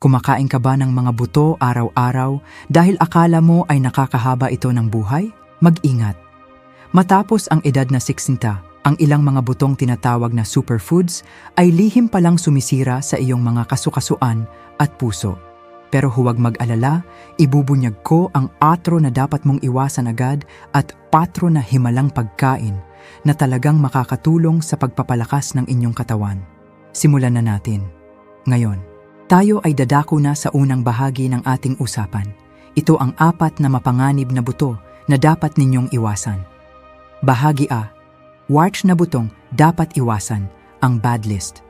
Kumakain ka ba ng mga buto araw-araw dahil akala mo ay nakakahaba ito ng buhay? Mag-ingat. Matapos ang edad na 60, ang ilang mga butong tinatawag na superfoods ay lihim palang sumisira sa iyong mga kasukasuan at puso. Pero huwag mag-alala, ibubunyag ko ang atro na dapat mong iwasan agad at patro na himalang pagkain na talagang makakatulong sa pagpapalakas ng inyong katawan. Simulan na natin. Ngayon, tayo ay dadako na sa unang bahagi ng ating usapan. Ito ang 4 na mapanganib na buto na dapat ninyong iwasan. Bahagi A. Warts na butong dapat iwasan, ang bad list.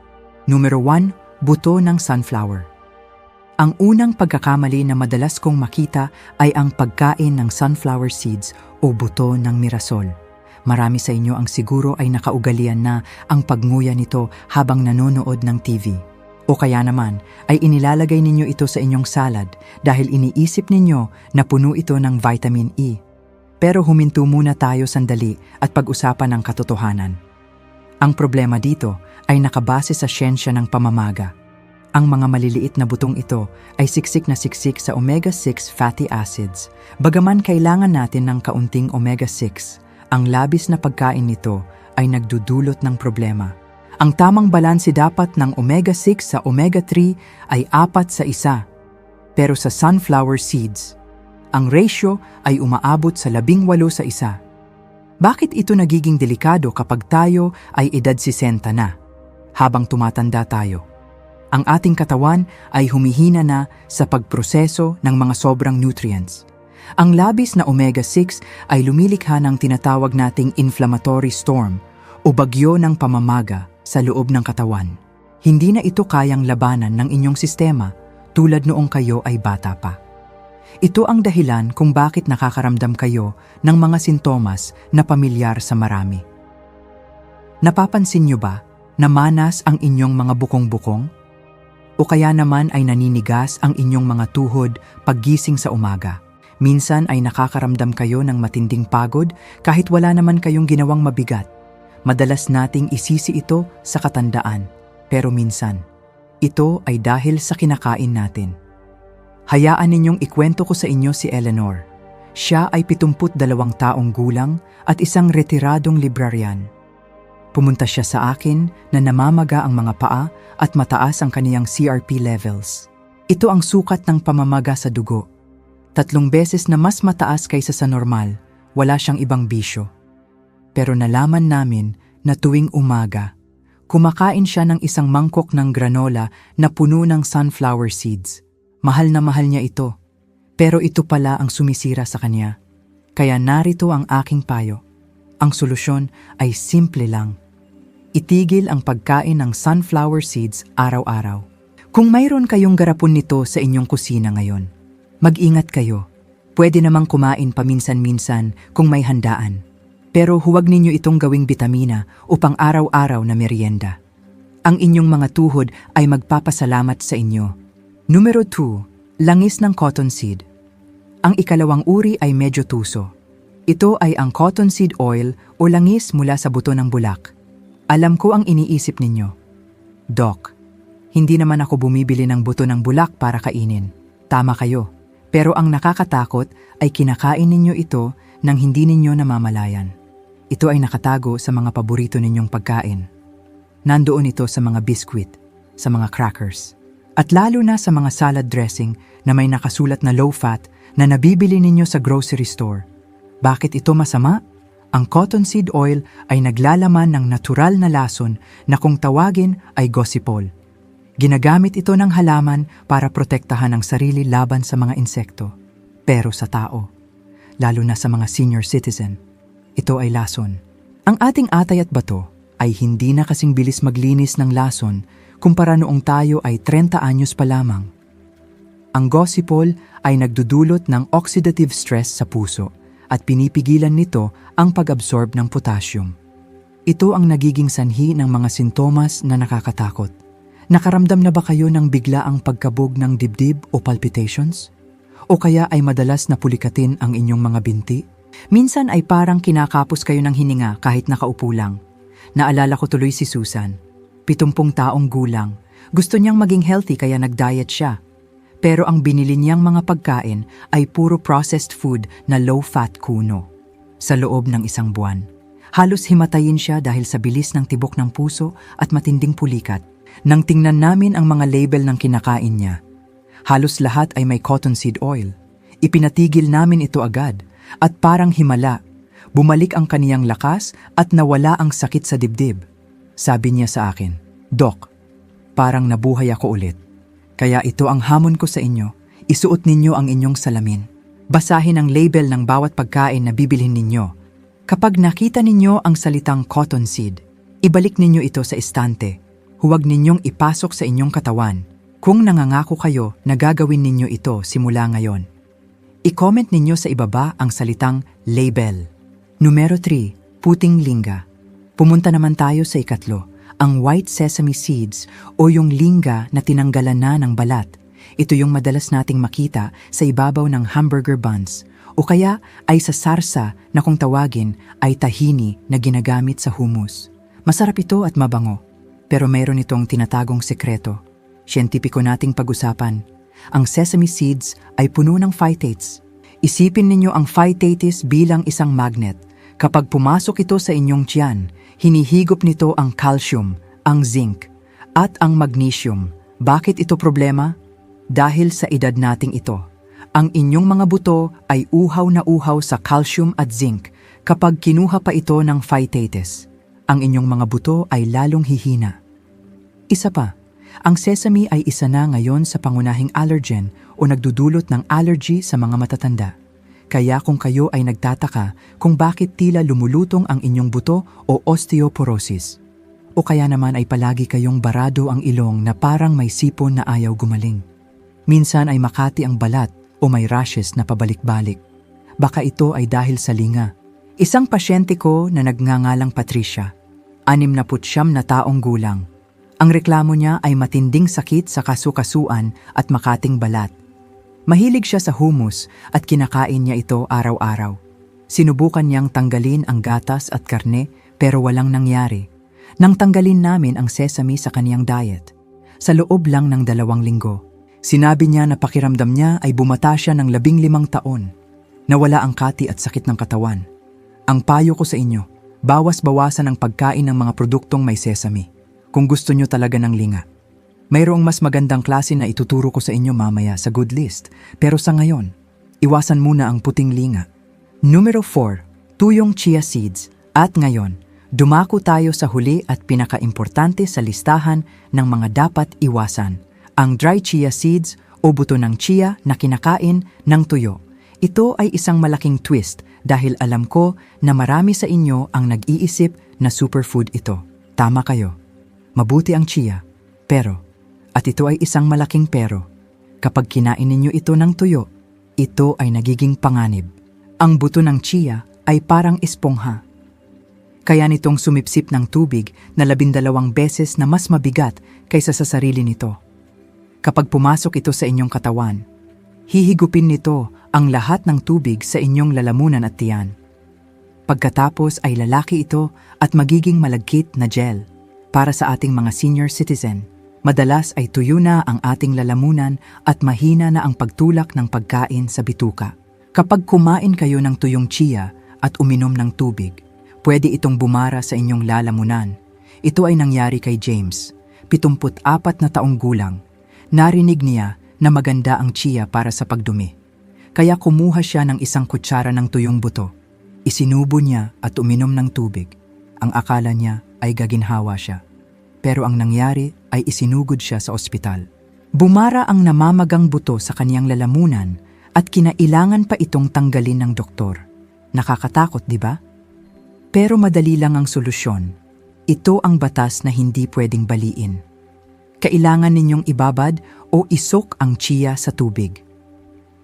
Numero 1, buto ng sunflower. Ang unang pagkakamali na madalas kong makita ay ang pagkain ng sunflower seeds o buto ng mirasol. Marami sa inyo ang siguro ay nakaugalian na ang pagnguya nito habang nanonood ng TV. O kaya naman ay inilalagay ninyo ito sa inyong salad dahil iniisip ninyo na puno ito ng vitamin E. Pero huminto muna tayo sandali at pag-usapan ang katotohanan. Ang problema dito ay nakabase sa siyensya ng pamamaga. Ang mga maliliit na butong ito ay siksik na siksik sa omega-6 fatty acids. Bagaman kailangan natin ng kaunting omega-6, ang labis na pagkain nito ay nagdudulot ng problema. Ang tamang balanse dapat ng omega-6 sa omega-3 ay 4:1. Pero sa sunflower seeds, ang ratio ay umaabot sa 18:1. Bakit ito nagiging delikado kapag tayo ay edad 60 na? Habang tumatanda tayo, ang ating katawan ay humihina na sa pagproseso ng mga sobrang nutrients. Ang labis na omega-6 ay lumilikha ng tinatawag nating inflammatory storm o bagyo ng pamamaga sa loob ng katawan. Hindi na ito kayang labanan ng inyong sistema tulad noong kayo ay bata pa. Ito ang dahilan kung bakit nakakaramdam kayo ng mga sintomas na pamilyar sa marami. Napapansin niyo ba na manas ang inyong mga bukong-bukong? O kaya naman ay naninigas ang inyong mga tuhod paggising sa umaga? Minsan ay nakakaramdam kayo ng matinding pagod kahit wala naman kayong ginawang mabigat. Madalas nating isisi ito sa katandaan, pero minsan, ito ay dahil sa kinakain natin. Hayaan ninyong ikwento ko sa inyo si Eleanor. Siya ay 72 taong gulang at isang retiradong librarian. Pumunta siya sa akin na namamaga ang mga paa at mataas ang kaniyang CRP levels. Ito ang sukat ng pamamaga sa dugo. 3 beses na mas mataas kaysa sa normal, wala siyang ibang bisyo. Pero nalaman namin na tuwing umaga, kumakain siya ng isang mangkok ng granola na puno ng sunflower seeds. Mahal na mahal niya ito, pero ito pala ang sumisira sa kanya. Kaya narito ang aking payo. Ang solusyon ay simple lang. Itigil ang pagkain ng sunflower seeds araw-araw. Kung mayroon kayong garapon nito sa inyong kusina ngayon, mag-ingat kayo. Pwede namang kumain paminsan-minsan kung may handaan. Pero huwag ninyo itong gawing bitamina o pang-araw-araw na merienda. Ang inyong mga tuhod ay magpapasalamat sa inyo. Numero 2, langis ng cottonseed. Ang ikalawang uri ay medyo tuso. Ito ay ang cottonseed oil o langis mula sa buto ng bulak. Alam ko ang iniisip ninyo. Doc, hindi naman ako bumibili ng buto ng bulak para kainin. Tama kayo. Pero ang nakakatakot ay kinakain ninyo ito nang hindi ninyo namamalayan. Ito ay nakatago sa mga paborito ninyong pagkain. Nandoon ito sa mga biskwit, sa mga crackers, at lalo na sa mga salad dressing na may nakasulat na low-fat na nabibili ninyo sa grocery store. Bakit ito masama? Ang cottonseed oil ay naglalaman ng natural na lason na kung tawagin ay gossypol. Ginagamit ito ng halaman para protektahan ang sarili laban sa mga insekto. Pero sa tao, lalo na sa mga senior citizen, ito ay lason. Ang ating atay at bato ay hindi na kasing bilis maglinis ng lason kumpara noong tayo ay 30 anyos pa lamang. Ang gossypol ay nagdudulot ng oxidative stress sa puso at pinipigilan nito ang pag-absorb ng potassium. Ito ang nagiging sanhi ng mga sintomas na nakakatakot. Nakaramdam na ba kayo ng biglaang pagkabog ng dibdib o palpitations? O kaya ay madalas na pulikatin ang inyong mga binti? Minsan ay parang kinakapos kayo ng hininga kahit nakaupo lang. Naalala ko tuloy si Susan, 70 taong gulang. Gusto niyang maging healthy kaya nag-diet siya. Pero ang binili niyang mga pagkain ay puro processed food na low-fat kuno. Sa loob ng isang buwan, halos himatayin siya dahil sa bilis ng tibok ng puso at matinding pulikat. Nang tingnan namin ang mga label ng kinakain niya, halos lahat ay may cottonseed oil. Ipinatigil namin ito agad at parang himala, bumalik ang kaniyang lakas at nawala ang sakit sa dibdib. Sabi niya sa akin, "Doc, parang nabuhay ako ulit. Kaya ito ang hamon ko sa inyo, isuot ninyo ang inyong salamin. Basahin ang label ng bawat pagkain na bibilhin ninyo. Kapag nakita ninyo ang salitang cottonseed, ibalik ninyo ito sa estante. Huwag ninyong ipasok sa inyong katawan. Kung nangangako kayo na gagawin ninyo ito simula ngayon, i-comment ninyo sa ibaba ang salitang label." Numero 3, puting lingga. Pumunta naman tayo sa ikatlo, ang white sesame seeds o yung lingga na tinanggalan na ng balat. Ito yung madalas nating makita sa ibabaw ng hamburger buns o kaya ay sa sarsa na kung tawagin ay tahini na ginagamit sa hummus. Masarap ito at mabango, pero mayroon itong tinatagong sekreto. Siyentipiko nating pag-usapan. Ang sesame seeds ay puno ng phytates. Isipin ninyo ang phytates bilang isang magnet. Kapag pumasok ito sa inyong tiyan, hinihigop nito ang calcium, ang zinc, at ang magnesium. Bakit ito problema? Dahil sa edad nating ito. Ang inyong mga buto ay uhaw na uhaw sa calcium at zinc kapag kinuha pa ito ng phytates. Ang inyong mga buto ay lalong hihina. Isa pa, ang sesame ay isa na ngayon sa pangunahing allergen o nagdudulot ng allergy sa mga matatanda. Kaya kung kayo ay nagtataka kung bakit tila lumulutong ang inyong buto o osteoporosis, o kaya naman ay palagi kayong barado ang ilong na parang may sipon na ayaw gumaling. Minsan ay makati ang balat o may rashes na pabalik-balik. Baka ito ay dahil sa linga. Isang pasyente ko na nagngangalang Patricia, 69 na taong gulang. Ang reklamo niya ay matinding sakit sa kasukasuan at makating balat. Mahilig siya sa hummus at kinakain niya ito araw-araw. Sinubukan niyang tanggalin ang gatas at karne pero walang nangyari. Nang tanggalin namin ang sesame sa kaniyang diet, sa loob lang ng 2 linggo, sinabi niya na pakiramdam niya ay bumata siya ng 15 taon. Nawala ang kati at sakit ng katawan. Ang payo ko sa inyo, bawas-bawasan ang pagkain ng mga produktong may sesame kung gusto niyo talaga ng linga. Mayroong mas magandang klase na ituturo ko sa inyo mamaya sa good list, pero sa ngayon, iwasan muna ang puting linga. Numero 4, tuyong chia seeds. At ngayon, dumako tayo sa huli at pinaka-importante sa listahan ng mga dapat iwasan. Ang dry chia seeds o buto ng chia na kinakain ng tuyo. Ito ay isang malaking twist dahil alam ko na marami sa inyo ang nag-iisip na superfood ito. Tama kayo. Mabuti ang chia, pero, at ito ay isang malaking pero, kapag kinain ninyo ito ng tuyo, ito ay nagiging panganib. Ang buto ng chia ay parang espongha. Kaya nitong sumipsip ng tubig na 12 beses na mas mabigat kaysa sa sarili nito. Kapag pumasok ito sa inyong katawan, hihigupin nito ang lahat ng tubig sa inyong lalamunan at tiyan. Pagkatapos ay lalaki ito at magiging malagkit na gel. Para sa ating mga senior citizen, madalas ay tuyo na ang ating lalamunan at mahina na ang pagtulak ng pagkain sa bituka. Kapag kumain kayo ng tuyong chia at uminom ng tubig, pwede itong bumara sa inyong lalamunan. Ito ay nangyari kay James, 74 na taong gulang. Narinig niya na maganda ang chia para sa pagdumi. Kaya kumuha siya ng 1 kutsara ng tuyong buto. Isinubo niya at uminom ng tubig. Ang akala niya ay gaginhawa siya. Pero ang nangyari ay isinugod siya sa ospital. Bumara ang namamagang buto sa kaniyang lalamunan at kinailangan pa itong tanggalin ng doktor. Nakakatakot, di ba? Pero madali lang ang solusyon. Ito ang batas na hindi pwedeng baliin. Kailangan ninyong ibabad o isok ang chia sa tubig.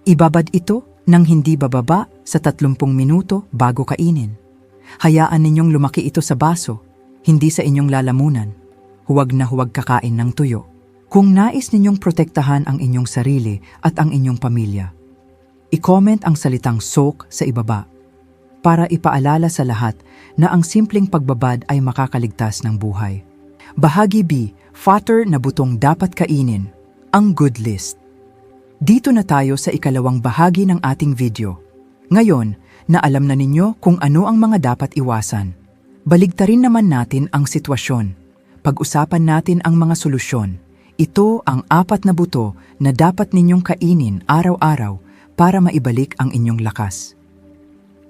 Ibabad ito nang hindi bababa sa 30 minuto bago kainin. Hayaan ninyong lumaki ito sa baso, hindi sa inyong lalamunan. Huwag na huwag kakain ng tuyo. Kung nais ninyong protektahan ang inyong sarili at ang inyong pamilya, i-comment ang salitang soak sa ibaba para ipaalala sa lahat na ang simpleng pagbabad ay makakaligtas ng buhay. Bahagi B, fodder na butong dapat kainin, ang good list. Dito na tayo sa ikalawang bahagi ng ating video. Ngayon, na alam na ninyo kung ano ang mga dapat iwasan. Baligtarin naman natin ang sitwasyon. Pag-usapan natin ang mga solusyon. Ito ang 4 na buto na dapat ninyong kainin araw-araw para maibalik ang inyong lakas.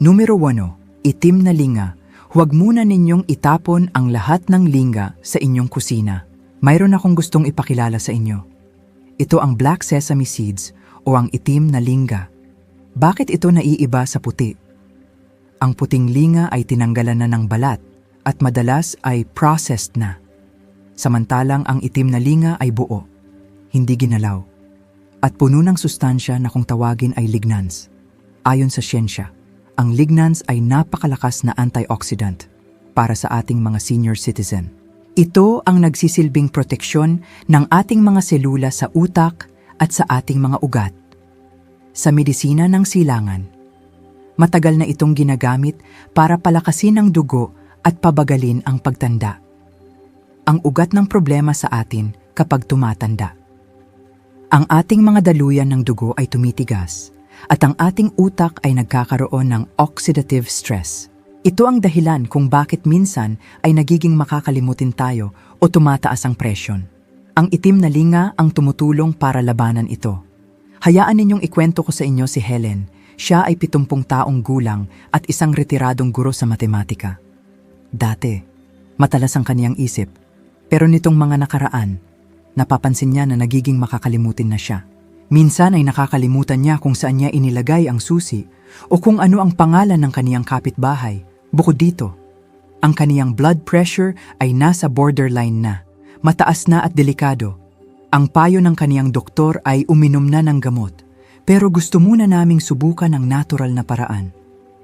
Numero 1, itim na linga. Huwag muna ninyong itapon ang lahat ng linga sa inyong kusina. Mayroon akong gustong ipakilala sa inyo. Ito ang black sesame seeds o ang itim na linga. Bakit ito naiiba sa puti? Ang puting linga ay tinanggalan na ng balat at madalas ay processed na. Samantalang ang itim na linga ay buo, hindi ginalaw, at puno ng sustansya na kung tawagin ay lignans. Ayon sa siyensya, ang lignans ay napakalakas na antioxidant para sa ating mga senior citizen. Ito ang nagsisilbing proteksyon ng ating mga selula sa utak at sa ating mga ugat. Sa medisina ng silangan, matagal na itong ginagamit para palakasin ang dugo at pabagalin ang pagtanda. Ang ugat ng problema sa atin kapag tumatanda. Ang ating mga daluyan ng dugo ay tumitigas at ang ating utak ay nagkakaroon ng oxidative stress. Ito ang dahilan kung bakit minsan ay nagiging makakalimutin tayo o tumataas ang presyon. Ang itim na linga ang tumutulong para labanan ito. Hayaan ninyong ikwento ko sa inyo si Helen. Siya ay 70 taong gulang at isang retiradong guro sa matematika. Dati, matalas ang kaniyang isip. Pero nitong mga nakaraan, napapansin niya na nagiging makakalimutin na siya. Minsan ay nakakalimutan niya kung saan niya inilagay ang susi o kung ano ang pangalan ng kaniyang kapitbahay. Bukod dito, ang kaniyang blood pressure ay nasa borderline na, mataas na at delikado. Ang payo ng kaniyang doktor ay uminom na ng gamot, pero gusto muna naming subukan ang natural na paraan.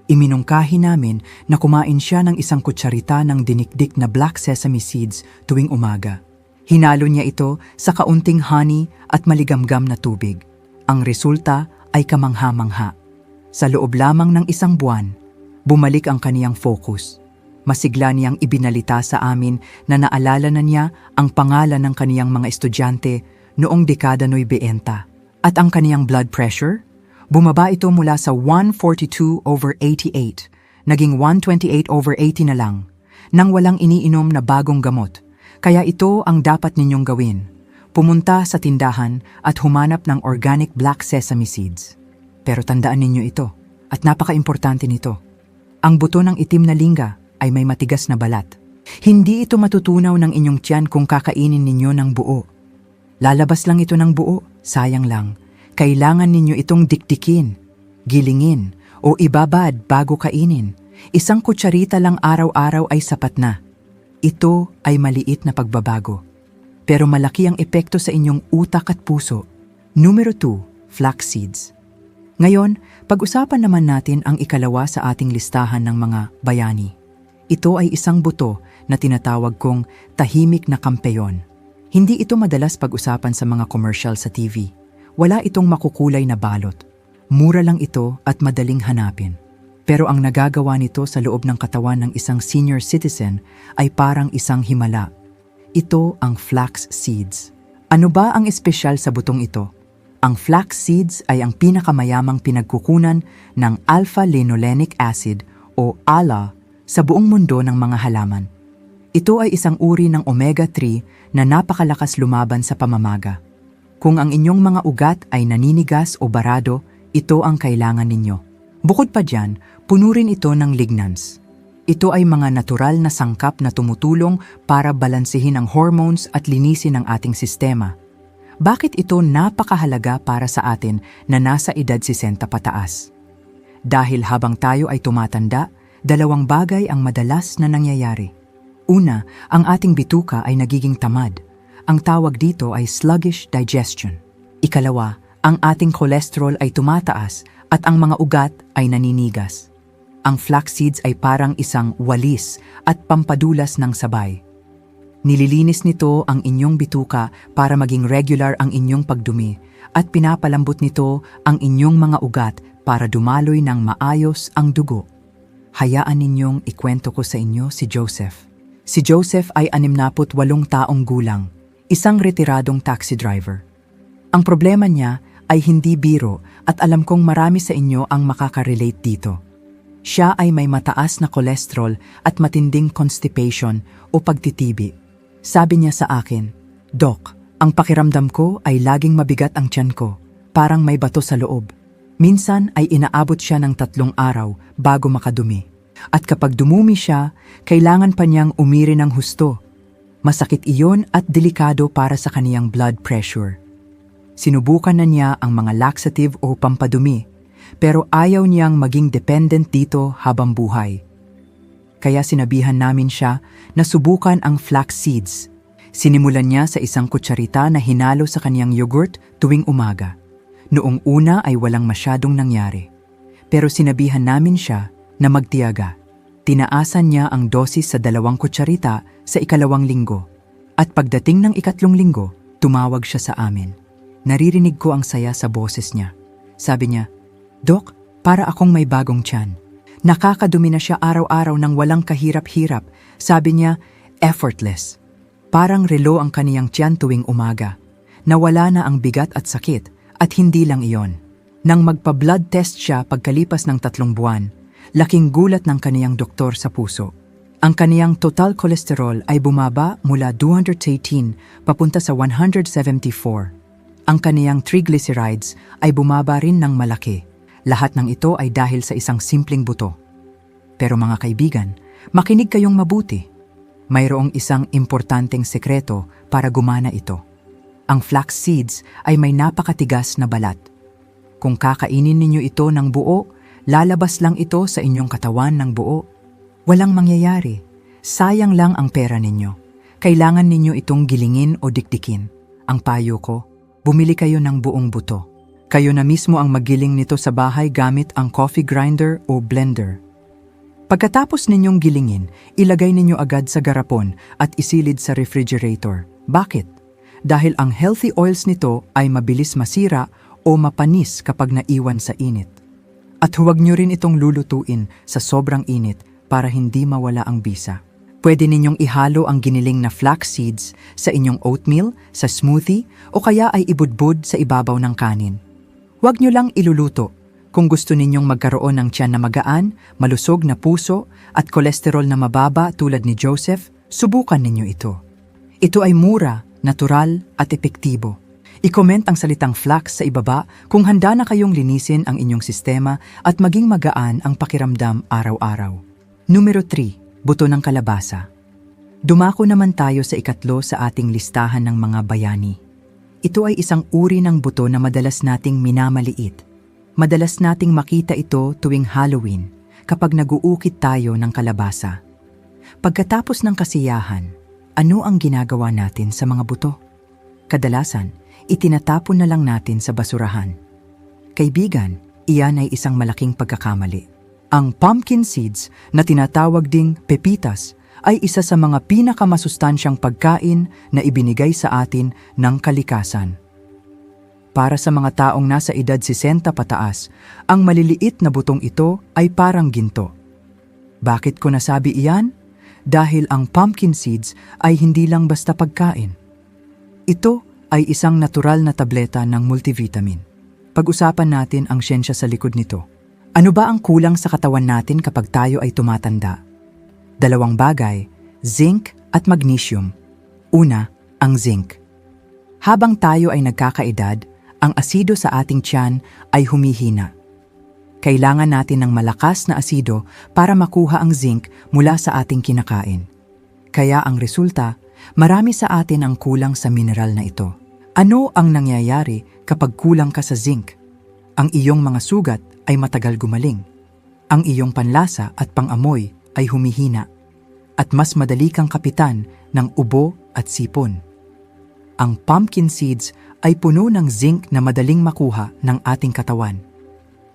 Iminungkahi namin na kumain siya ng 1 kutsarita ng dinikdik na black sesame seeds tuwing umaga. Hinalo niya ito sa kaunting honey at maligamgam na tubig. Ang resulta ay kamangha-mangha. Sa loob lamang ng 1 buwan, bumalik ang kaniyang focus. Masigla niyang ibinalita sa amin na naalala na niya ang pangalan ng kaniyang mga estudyante noong dekada 90. At ang kaniyang blood pressure? Bumaba ito mula sa 142/88, naging 128/80 na lang, nang walang iniinom na bagong gamot. Kaya ito ang dapat ninyong gawin. Pumunta sa tindahan at humanap ng organic black sesame seeds. Pero tandaan ninyo ito, at napaka-importante nito. Ang buto ng itim na linga ay may matigas na balat. Hindi ito matutunaw ng inyong tiyan kung kakainin ninyo ng buo. Lalabas lang ito ng buo, sayang lang. Kailangan ninyo itong dikdikin, gilingin, o ibabad bago kainin. 1 kutsarita lang araw-araw ay sapat na. Ito ay maliit na pagbabago. Pero malaki ang epekto sa inyong utak at puso. Numero 2, flax seeds. Ngayon, pag-usapan naman natin ang ikalawa sa ating listahan ng mga bayani. Ito ay isang buto na tinatawag kong tahimik na kampeyon. Hindi ito madalas pag-usapan sa mga commercial sa TV. Wala itong makukulay na balot. Mura lang ito at madaling hanapin. Pero ang nagagawa nito sa loob ng katawan ng isang senior citizen ay parang isang himala. Ito ang flax seeds. Ano ba ang espesyal sa butong ito? Ang flax seeds ay ang pinakamayamang pinagkukunan ng alpha-linolenic acid o ALA sa buong mundo ng mga halaman. Ito ay isang uri ng omega-3 na napakalakas lumaban sa pamamaga. Kung ang inyong mga ugat ay naninigas o barado, ito ang kailangan ninyo. Bukod pa dyan, puno rin ito ng lignans. Ito ay mga natural na sangkap na tumutulong para balansehin ang hormones at linisin ang ating sistema. Bakit ito napakahalaga para sa atin na nasa edad 60 pataas? Dahil habang tayo ay tumatanda, 2 bagay ang madalas na nangyayari. Una, ang ating bituka ay nagiging tamad. Ang tawag dito ay sluggish digestion. Ikalawa, ang ating cholesterol ay tumataas at ang mga ugat ay naninigas. Ang flax seeds ay parang isang walis at pampadulas ng sabay. Nililinis nito ang inyong bituka para maging regular ang inyong pagdumi at pinapalambot nito ang inyong mga ugat para dumaloy ng maayos ang dugo. Hayaan ninyong ikwento ko sa inyo si Joseph. Si Joseph ay 68 taong gulang, isang retiradong taxi driver. Ang problema niya ay hindi biro at alam kong marami sa inyo ang makaka-relate dito. Siya ay may mataas na kolesterol at matinding constipation o pagtitibi. Sabi niya sa akin, "Doc, ang pakiramdam ko ay laging mabigat ang tiyan ko, parang may bato sa loob." Minsan ay inaabot siya ng 3 araw bago makadumi. At kapag dumumi siya, kailangan pa niyang umiri ng husto. Masakit iyon at delikado para sa kaniyang blood pressure. Sinubukan na niya ang mga laxative o pampadumi, pero ayaw niyang maging dependent dito habang buhay. Kaya sinabihan namin siya na subukan ang flax seeds. Sinimulan niya sa 1 kutsarita na hinalo sa kaniyang yogurt tuwing umaga. Noong una ay walang masyadong nangyari. Pero sinabihan namin siya na magtiyaga. Tinaasan niya ang dosis sa 2 kutsarita sa 2nd linggo. At pagdating ng 3rd linggo, tumawag siya sa amin. Naririnig ko ang saya sa boses niya. Sabi niya, "Dok, para akong may bagong tiyan. Nakakadumi na siya araw-araw ng walang kahirap-hirap." Sabi niya, effortless. Parang relo ang kaniyang tiyan tuwing umaga. Nawala na ang bigat at sakit at hindi lang iyon. Nang magpa-blood test siya pagkalipas ng 3 buwan, laking gulat ng kaniyang doktor sa puso. Ang kaniyang total cholesterol ay bumaba mula 218 papunta sa 174. Ang kaniyang triglycerides ay bumaba rin ng malaki. Lahat ng ito ay dahil sa isang simpleng buto. Pero mga kaibigan, makinig kayong mabuti. Mayroong isang importanteng sekreto para gumana ito. Ang flax seeds ay may napakatigas na balat. Kung kakainin ninyo ito ng buo, lalabas lang ito sa inyong katawan ng buo. Walang mangyayari. Sayang lang ang pera ninyo. Kailangan ninyo itong gilingin o dikdikin. Ang payo ko, bumili kayo ng buong buto. Kayo na mismo ang magiling nito sa bahay gamit ang coffee grinder o blender. Pagkatapos ninyong gilingin, ilagay ninyo agad sa garapon at isilid sa refrigerator. Bakit? Dahil ang healthy oils nito ay mabilis masira o mapanis kapag naiwan sa init. At huwag nyo rin itong lulutuin sa sobrang init para hindi mawala ang bisa. Pwede ninyong ihalo ang giniling na flax seeds sa inyong oatmeal, sa smoothie, o kaya ay ibudbud sa ibabaw ng kanin. Huwag nyo lang iluluto. Kung gusto ninyong magkaroon ng tiyan na magaan, malusog na puso, at kolesterol na mababa tulad ni Joseph, subukan ninyo ito. Ito ay mura, natural, at epektibo. I-comment ang salitang flax sa ibaba kung handa na kayong linisin ang inyong sistema at maging magaan ang pakiramdam araw-araw. Numero 3. Buto ng kalabasa. Dumako naman tayo sa 3 sa ating listahan ng mga bayani. Ito ay isang uri ng buto na madalas nating minamaliit. Madalas nating makita ito tuwing Halloween kapag nag-uukit tayo ng kalabasa. Pagkatapos ng kasiyahan, ano ang ginagawa natin sa mga buto? Kadalasan, itinatapon na lang natin sa basurahan. Kaibigan, iyan ay isang malaking pagkakamali. Ang pumpkin seeds na tinatawag ding pepitas ay isa sa mga pinakamasustansyang pagkain na ibinigay sa atin ng kalikasan. Para sa mga taong nasa edad 60 pataas, ang maliliit na butong ito ay parang ginto. Bakit ko nasabi iyan? Dahil ang pumpkin seeds ay hindi lang basta pagkain. Ito ay isang natural na tableta ng multivitamin. Pag-usapan natin ang siyensya sa likod nito. Ano ba ang kulang sa katawan natin kapag tayo ay tumatanda? 2 bagay, zinc at magnesium. Una, ang zinc. Habang tayo ay nagkakaedad, ang asido sa ating tiyan ay humihina. Kailangan natin ng malakas na asido para makuha ang zinc mula sa ating kinakain. Kaya ang resulta, marami sa atin ang kulang sa mineral na ito. Ano ang nangyayari kapag kulang ka sa zinc? Ang iyong mga sugat ay matagal gumaling. Ang iyong panlasa at pangamoy ay humihina. At mas madali kang kapitan ng ubo at sipon. Ang pumpkin seeds ay puno ng zinc na madaling makuha ng ating katawan.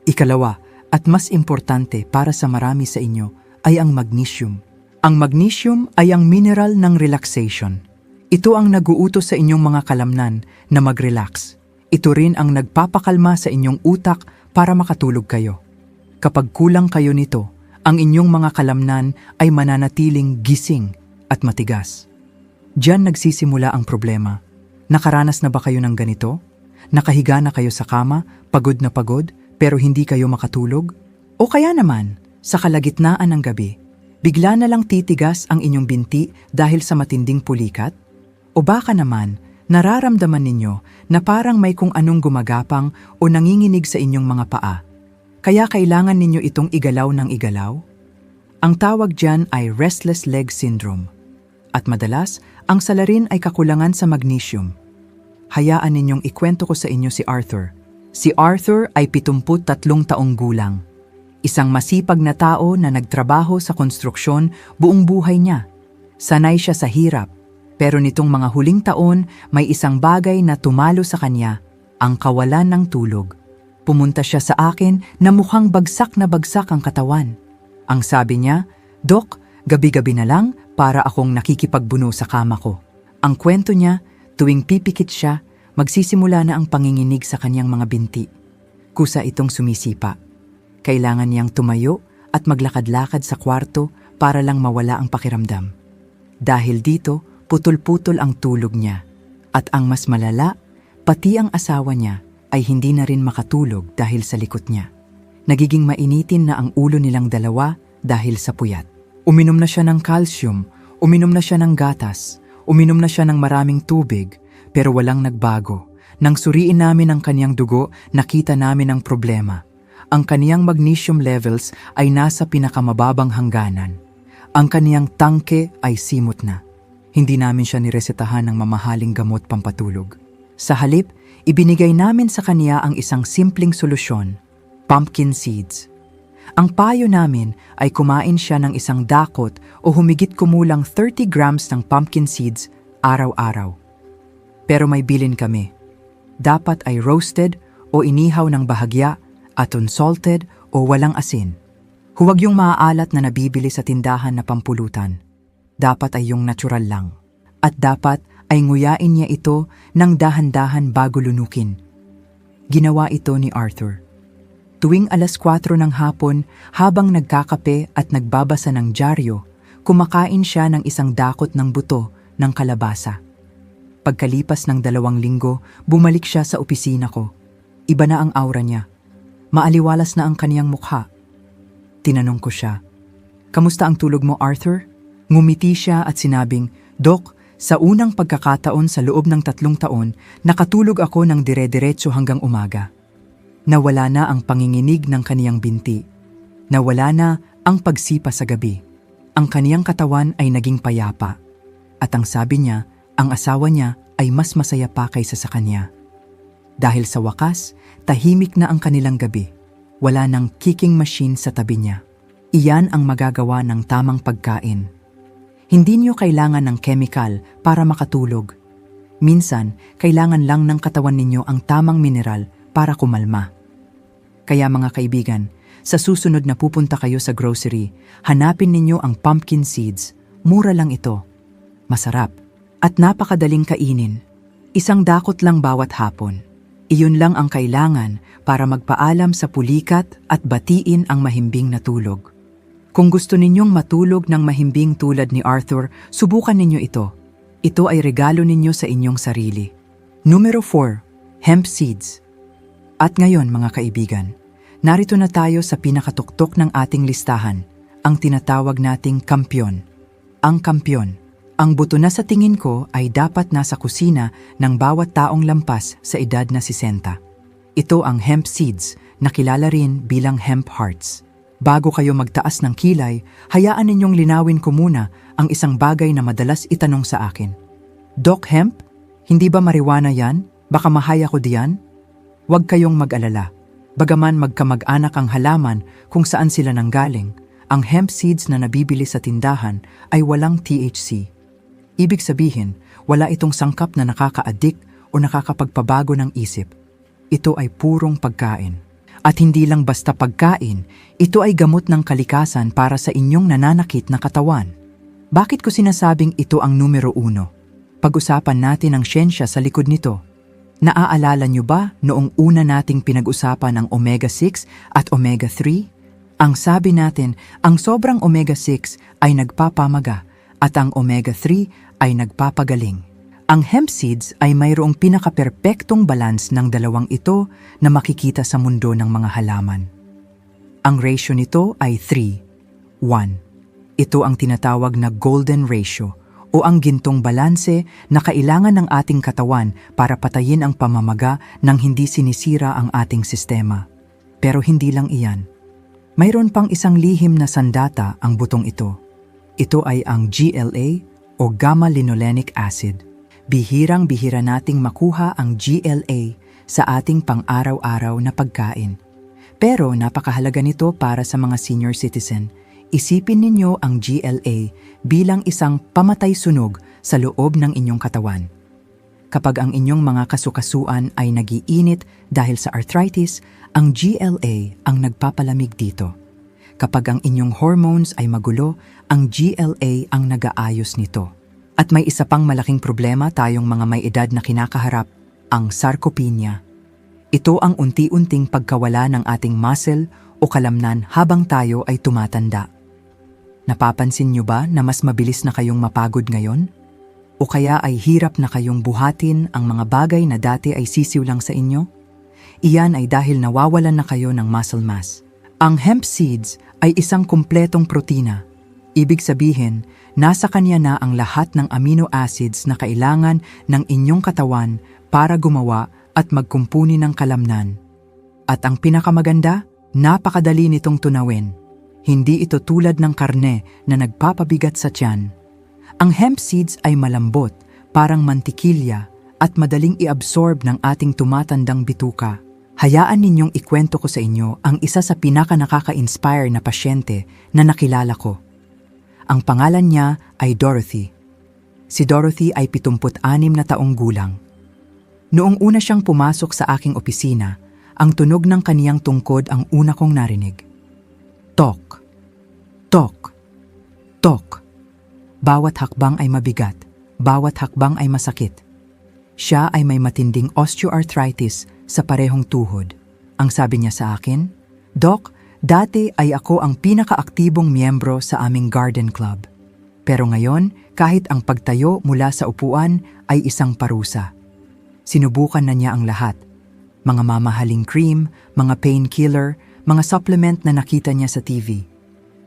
Ikalawa, at mas importante para sa marami sa inyo, ay ang magnesium. Ang magnesium ay ang mineral ng relaxation. Ito ang nag-uutos sa inyong mga kalamnan na mag-relax. Ito rin ang nagpapakalma sa inyong utak para makatulog kayo. Kapag kulang kayo nito, ang inyong mga kalamnan ay mananatiling gising at matigas. Diyan nagsisimula ang problema. Nakaranas na ba kayo ng ganito? Nakahiga na kayo sa kama, pagod na pagod, pero hindi kayo makatulog? O kaya naman, sa kalagitnaan ng gabi, bigla na lang titigas ang inyong binti dahil sa matinding pulikat? O baka naman, nararamdaman ninyo na parang may kung anong gumagapang o nanginginig sa inyong mga paa, kaya kailangan ninyo itong igalaw ng igalaw? Ang tawag dyan ay restless leg syndrome. At madalas, ang salarin ay kakulangan sa magnesium. Hayaan ninyong ikwento ko sa inyo si Arthur. Si Arthur ay 73 taong gulang. Isang masipag na tao na nagtrabaho sa konstruksyon buong buhay niya. Sanay siya sa hirap, pero nitong mga huling taon may isang bagay na tumalo sa kanya, ang kawalan ng tulog. Pumunta siya sa akin na mukhang bagsak na bagsak ang katawan. Ang sabi niya, "Dok, gabi-gabi na lang para akong nakikipagbuno sa kama ko." Ang kwento niya, tuwing pipikit siya, magsisimula na ang panginginig sa kanyang mga binti. Kusa itong sumisipa. Kailangan niyang tumayo at maglakad-lakad sa kwarto para lang mawala ang pakiramdam. Dahil dito, putol-putol ang tulog niya. At ang mas malala, pati ang asawa niya ay hindi na rin makatulog dahil sa likot niya. Nagiging mainitin na ang ulo nilang dalawa dahil sa puyat. Uminom na siya ng calcium, uminom na siya ng gatas, uminom na siya ng maraming tubig, pero walang nagbago. Nang suriin namin ang kaniyang dugo, nakita namin ang problema. Ang kaniyang magnesium levels ay nasa pinakamababang hangganan. Ang kaniyang tangke ay simot na. Hindi namin siya niresetahan ng mamahaling gamot pampatulog. Sa halip, ibinigay namin sa kaniya ang isang simpleng solusyon, pumpkin seeds. Ang payo namin ay kumain siya ng isang dakot o humigit kumulang 30 grams ng pumpkin seeds araw-araw. Pero may bilin kami. Dapat ay roasted o inihaw ng bahagya at unsalted o walang asin. Huwag yung maaalat na nabibili sa tindahan na pampulutan. Dapat ay yung natural lang. At dapat ay nguyain niya ito ng dahan-dahan bago lunukin. Ginawa ito ni Arthur. Tuwing 4:00 ng hapon, habang nagkakape at nagbabasa ng dyaryo, kumakain siya ng isang dakot ng buto ng kalabasa. Pagkalipas ng 2 linggo, bumalik siya sa opisina ko. Iba na ang aura niya. Maaliwalas na ang kaniyang mukha. Tinanong ko siya, "Kamusta ang tulog mo, Arthur?" Ngumiti siya at sinabing, "Dok, sa unang pagkakataon sa loob ng 3 taon, nakatulog ako ng dire-diretso hanggang umaga. Nawala na ang panginginig ng kaniyang binti. Nawala na ang pagsipa sa gabi. Ang kaniyang katawan ay naging payapa. At ang sabi niya, ang asawa niya ay mas masaya pa kaysa sa kanya. Dahil sa wakas, tahimik na ang kanilang gabi. Wala nang kicking machine sa tabi niya. Iyan ang magagawa ng tamang pagkain. Hindi niyo kailangan ng chemical para makatulog. Minsan, kailangan lang ng katawan ninyo ang tamang mineral para kumalma. Kaya mga kaibigan, sa susunod na pupunta kayo sa grocery, hanapin ninyo ang pumpkin seeds. Mura lang ito. Masarap. At napakadaling kainin. Isang dakot lang bawat hapon. Iyon lang ang kailangan para magpaalam sa pulikat at batiin ang mahimbing na tulog. Kung gusto ninyong matulog ng mahimbing tulad ni Arthur, subukan ninyo ito. Ito ay regalo ninyo sa inyong sarili. Numero 4, hemp seeds. At ngayon mga kaibigan, narito na tayo sa pinakatuktok ng ating listahan, ang tinatawag nating kampyon. Ang kampyon, ang buto na sa tingin ko ay dapat nasa kusina ng bawat taong lampas sa edad na 60. Ito ang hemp seeds na kilala rin bilang hemp hearts. Bago kayo magtaas ng kilay, hayaan ninyong linawin ko muna ang isang bagay na madalas itanong sa akin. "Doc, hemp? Hindi ba marijuana yan? Baka mahaya ko diyan?" Huwag kayong mag-alala. Bagaman magkamag-anak ang halaman kung saan sila nanggaling, ang hemp seeds na nabibili sa tindahan ay walang THC. Ibig sabihin, wala itong sangkap na nakaka-addict o nakakapagpabago ng isip. Ito ay purong pagkain. At hindi lang basta pagkain, ito ay gamot ng kalikasan para sa inyong nananakit na katawan. Bakit ko sinasabing ito ang numero 1? Pag-usapan natin ang siyensya sa likod nito. Naaalala niyo ba noong una nating pinag-usapan ang omega-6 at omega-3? Ang sabi natin, ang sobrang omega-6 ay nagpapamaga at ang omega-3 ay nagpapagaling. Ang hemp seeds ay mayroong pinakaperpektong balance ng dalawang ito na makikita sa mundo ng mga halaman. Ang ratio nito ay 3:1. Ito ang tinatawag na golden ratio o ang gintong balanse na kailangan ng ating katawan para patayin ang pamamaga nang hindi sinisira ang ating sistema. Pero hindi lang iyan. Mayroon pang isang lihim na sandata ang butong ito. Ito ay ang GLA o gamma-linolenic acid. Bihirang-bihira nating makuha ang GLA sa ating pang-araw-araw na pagkain. Pero napakahalaga nito para sa mga senior citizen. Isipin ninyo ang GLA bilang isang pamatay-sunog sa loob ng inyong katawan. Kapag ang inyong mga kasukasuan ay nagiinit dahil sa arthritis, ang GLA ang nagpapalamig dito. Kapag ang inyong hormones ay magulo, ang GLA ang nag-aayos nito. At may isa pang malaking problema tayong mga may edad na kinakaharap, ang sarcopenia. Ito ang unti-unting pagkawala ng ating muscle o kalamnan habang tayo ay tumatanda. Napapansin niyo ba na mas mabilis na kayong mapagod ngayon? O kaya ay hirap na kayong buhatin ang mga bagay na dati ay sisiw lang sa inyo? Iyan ay dahil nawawalan na kayo ng muscle mass. Ang hemp seeds ay isang kumpletong protina. Ibig sabihin, nasa kanya na ang lahat ng amino acids na kailangan ng inyong katawan para gumawa at magkumpuni ng kalamnan. At ang pinakamaganda, napakadali nitong tunawin. Hindi ito tulad ng karne na nagpapabigat sa tiyan. Ang hemp seeds ay malambot, parang mantikilya at madaling i-absorb ng ating tumatandang bituka. Hayaan ninyong ikwento ko sa inyo ang isa sa pinaka-nakaka-inspire na pasyente na nakilala ko. Ang pangalan niya ay Dorothy. Si Dorothy ay 76 na taong gulang. Noong una siyang pumasok sa aking opisina, ang tunog ng kaniyang tungkod ang una kong narinig. Tok, tok, tok. Bawat hakbang ay mabigat, bawat hakbang ay masakit. Siya ay may matinding osteoarthritis sa parehong tuhod. Ang sabi niya sa akin, "Doc, dati ay ako ang pinakaaktibong miyembro sa aming garden club. Pero ngayon, kahit ang pagtayo mula sa upuan ay isang parusa." Sinubukan na niya ang lahat. Mga mamahaling cream, mga painkiller, mga supplement na nakita niya sa TV.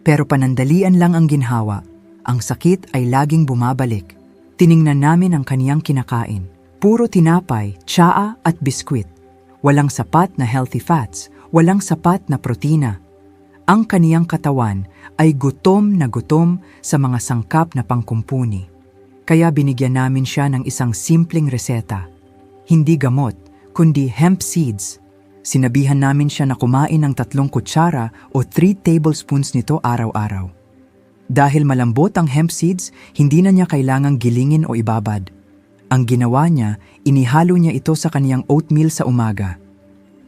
Pero panandalian lang ang ginhawa. Ang sakit ay laging bumabalik. Tiningnan namin ang kaniyang kinakain. Puro tinapay, tsaa at biskwit. Walang sapat na healthy fats, walang sapat na protina. Ang kaniyang katawan ay gutom na gutom sa mga sangkap na pangkumpuni. Kaya binigyan namin siya ng isang simpleng reseta. Hindi gamot, kundi hemp seeds. Sinabihan namin siya na kumain ng 3 kutsara o 3 tablespoons nito araw-araw. Dahil malambot ang hemp seeds, hindi na niya kailangang gilingin o ibabad. Ang ginawa niya, inihalo niya ito sa kaniyang oatmeal sa umaga.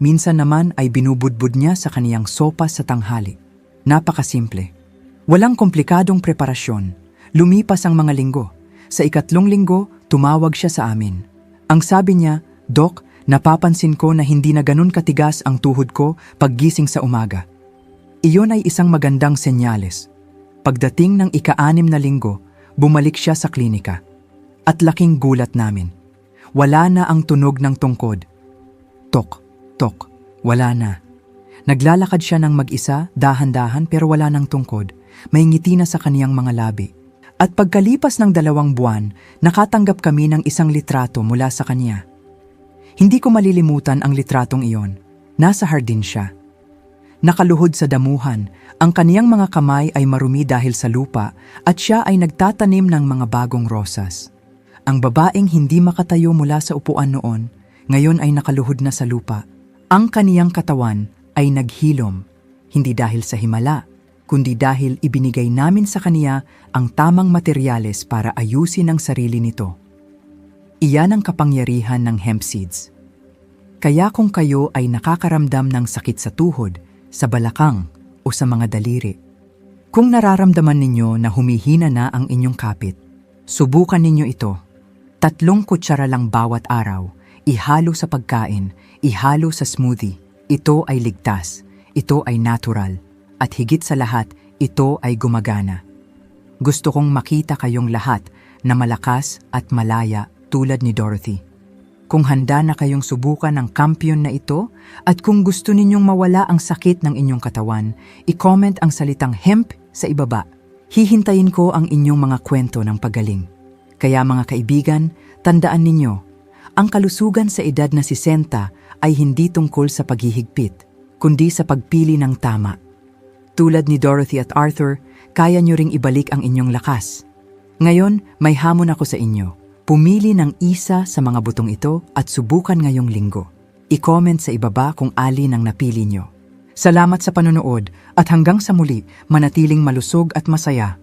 Minsan naman ay binubudbud niya sa kaniyang sopa sa tanghali. Napakasimple. Walang komplikadong preparasyon. Lumipas ang mga linggo. Sa 3 linggo, tumawag siya sa amin. Ang sabi niya, "Doc, napapansin ko na hindi na ganun katigas ang tuhod ko paggising sa umaga." Iyon ay isang magandang senyales. Pagdating ng 6 na linggo, bumalik siya sa klinika. At laking gulat namin. Wala na ang tunog ng tungkod. Tok, tok, wala na. Naglalakad siya ng mag-isa, dahan-dahan pero wala ng tungkod. May ngiti na sa kaniyang mga labi. At pagkalipas ng 2 buwan, nakatanggap kami ng isang litrato mula sa kanya. Hindi ko malilimutan ang litratong iyon. Nasa hardin siya. Nakaluhod sa damuhan, ang kaniyang mga kamay ay marumi dahil sa lupa at siya ay nagtatanim ng mga bagong rosas. Ang babaeng hindi makatayo mula sa upuan noon, ngayon ay nakaluhod na sa lupa. Ang kaniyang katawan ay naghilom, hindi dahil sa himala, kundi dahil ibinigay namin sa kaniya ang tamang materyales para ayusin ang sarili nito. Iyan ang kapangyarihan ng hemp seeds. Kaya kung kayo ay nakakaramdam ng sakit sa tuhod, sa balakang o sa mga daliri, kung nararamdaman ninyo na humihina na ang inyong kapit, subukan ninyo ito. 3 kutsara lang bawat araw, ihalo sa pagkain, ihalo sa smoothie. Ito ay ligtas, ito ay natural, at higit sa lahat, ito ay gumagana. Gusto kong makita kayong lahat na malakas at malaya tulad ni Dorothy. Kung handa na kayong subukan ang kampiyon na ito at kung gusto ninyong mawala ang sakit ng inyong katawan, i-comment ang salitang hemp sa ibaba. Hihintayin ko ang inyong mga kwento ng paggaling. Kaya mga kaibigan, tandaan ninyo, ang kalusugan sa edad na 60 ay hindi tungkol sa paghihigpit, kundi sa pagpili ng tama. Tulad ni Dorothy at Arthur, kaya nyo ring ibalik ang inyong lakas. Ngayon, may hamon ako sa inyo. Pumili ng isa sa mga butong ito at subukan ngayong linggo. I-comment sa ibaba kung alin ang napili nyo. Salamat sa panonood at hanggang sa muli, manatiling malusog at masaya.